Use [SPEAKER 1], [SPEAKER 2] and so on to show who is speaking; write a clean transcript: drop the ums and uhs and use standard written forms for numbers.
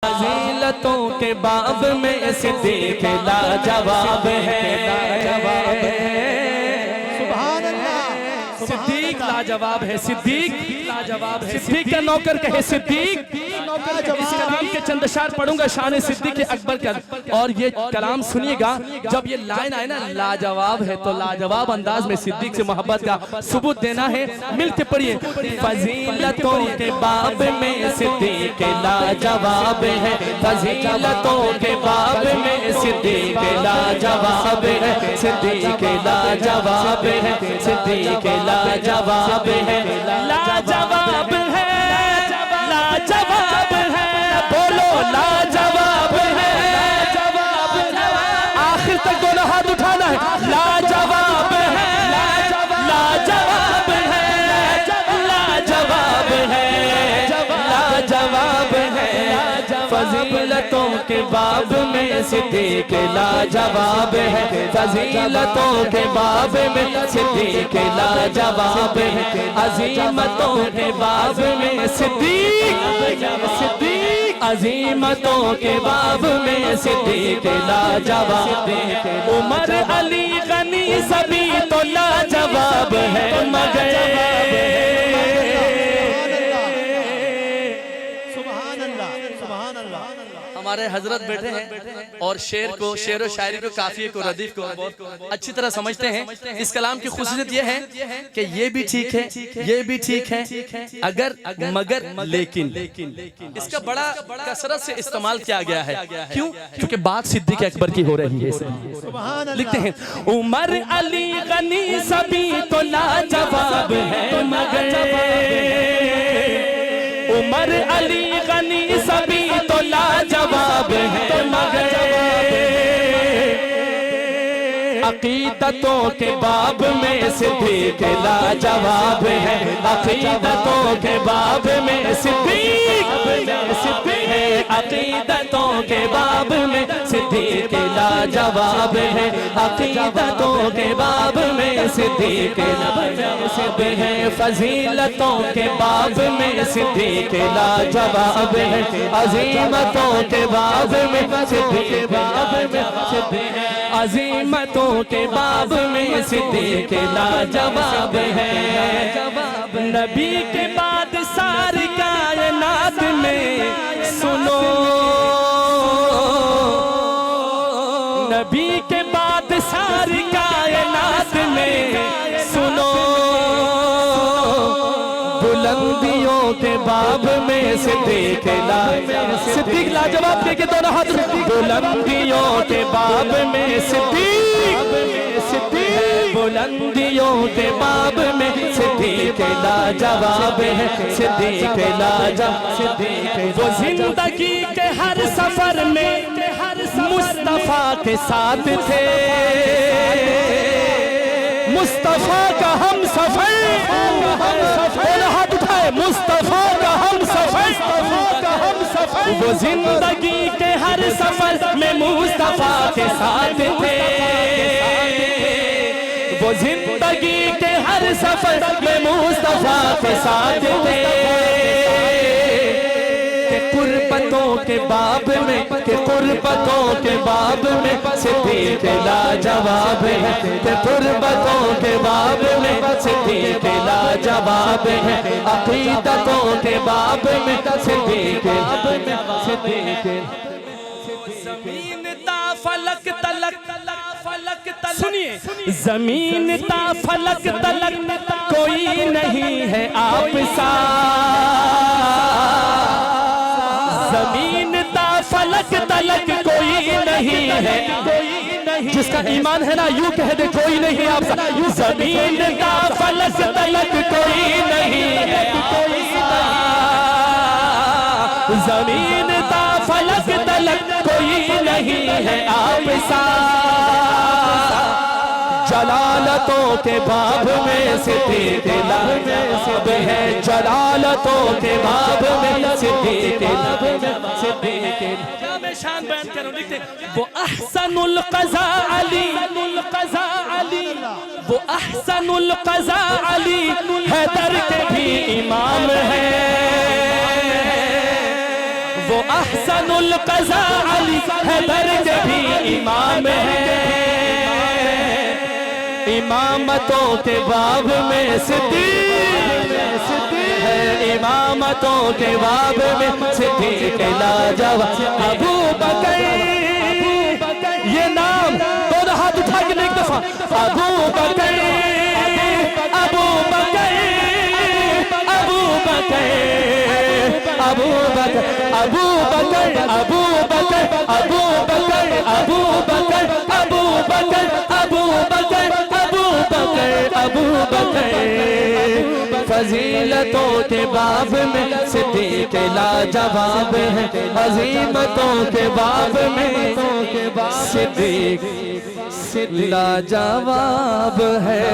[SPEAKER 1] فضیلتوں کے باب میں صدیق لاجواب ہے،
[SPEAKER 2] سبحان اللہ،
[SPEAKER 1] صدیق لاجواب ہے، صدیق لاجواب ہے، صدیق کا نوکر کہے صدیق۔ اس کلام کے چند اشعار پڑھوں گا شان صدیق اکبر کا، اور یہ کلام سنیے گا۔ جب یہ لائن آئے نا لاجواب ہے تو لاجواب انداز میں صدیق سے محبت کا ثبوت دینا ہے، مل کے پڑھیے۔ فضیلتوں کے باب میں صدیق لاجواب ہے، فضیلتوں کے باب میں صدیق لاجواب ہے، صدیق لاجواب ہے، صدیق لاجواب ہے، لاجواب ہے، لاجواب ہے، بولو لاجواب ہے، آخر تک دونوں ہاتھ اٹھانا ہے، لاجواب ہے، لاجواب ہے، لاجواب ہے، لاجواب ہے، فضیلتوں کے باب میں صدیق لاجواب ہے، فضیلتوں کے باب میں صدیق لاجواب ہے، عظیمتوں کے باب میں صدیق، عظیمتوں کے باب میں صدیق لاجواب ہے، عمر علی غنی سبھی تو لاجواب ہے مگر ہمارے حضرت بیٹھے ہیں اور شعر و شاعری کو، قافیے کو، ردیف کو بہت اچھی طرح سمجھتے ہیں۔ اس کلام کی خصوصیت یہ ہے کہ یہ بھی ٹھیک ہے، یہ بھی ٹھیک ہے، اگر مگر لیکن، اس کا بڑا کثرت سے استعمال کیا گیا ہے۔ کیوں؟ کیونکہ بات صدیق اکبر کی ہو رہی ہے۔ لکھتے ہیں عمر علی غنی سبھی تو لاجواب ہے مگر، عمر علی غنی سبھی تو لاجواب ہے مگر، عقیدتوں کے باب میں صدیق لاجواب ہے، عقیدتوں کے باب میں صدیق ہے، عقیدتوں کے باب میں صدیق لاجواب ہے، عقیدتوں کے باب میں صدیق لاجواب ہے، فضیلتوں کے باب میں صدیق لاجواب ہے، عظیمتوں کے باب میں صدیق عظیمتوں کے باب میں صدیق لاجواب ہے، نبی کے بعد ساری کائنات میں سنو، نبی کے بعد ساری کائنات میں سنو، بلندیوں کے باب میں صدیق لاجواب کے دونوں ہاتھ، بلندیوں کے باب میں صدیق، بلندیوں کے باب میں صدیق لاجواب ہے، صدیق لاجواب، وہ زندگی کے ہر سفر میں مصطفیٰ کے ساتھ تھے، مصطفیٰ کا ہم سفر، ہاتھ اٹھائے، مصطفیٰ کا ہم سفر، وہ زندگی کے ہر سفر میں مصطفیٰ کے ساتھ تھے، وہ زندگی کے ہر سفر میں مصطفیٰ کے ساتھ تھے، کہ قربتوں کے باب میں، کہ قربتوں کے باب میں صدیق لاجواب ہے، کہ قربتوں کے باب میں صدیق لاجواب ہے، عقیدتوں کے باب میں صدیق، زمین تا فلک تلک، سنیے، زمین تا فلک تلک کوئی نہیں ہے آپ سا، زمین تا فلک تلک کوئی نہیں ہے، جس کا ایمان ہے نا یوں کہہ دے کوئی نہیں آپ سا، زمین تا فلک تلک کوئی نہیں ہے، زمین تا فلک تلک کوئی نہیں ہے آپ سا، جلالتوں کے باب میں صدیق لاجواب ہے، جلالتوں کے باب میں صدیق لاجواب ہے، کیا میں شان بیان کروں، لکھتے وہ احسن القضاء علی، وہ احسن القضاء علی حیدر کے بھی امام ہے، وہ احسن القضا علی حیدر کے بھی امام ہیں، امامتوں کے باب میں صدیق ہے، امامتوں کے باب میں صدیق لاجواب ابو بکر، یہ نام دونوں ہاتھ اٹھا کے ایک دفعہ، ابو بکر ابو بکر ابو بکر ابو بکر ابو بکر ابو بکر ابو بکر ابو بکر ابو بکر ابو بکر ابو بکر ابو بکر، فضیلتوں کے باب میں صدیق لاجواب ہے، عظیمتوں کے باب میں صدیق لاجواب ہے۔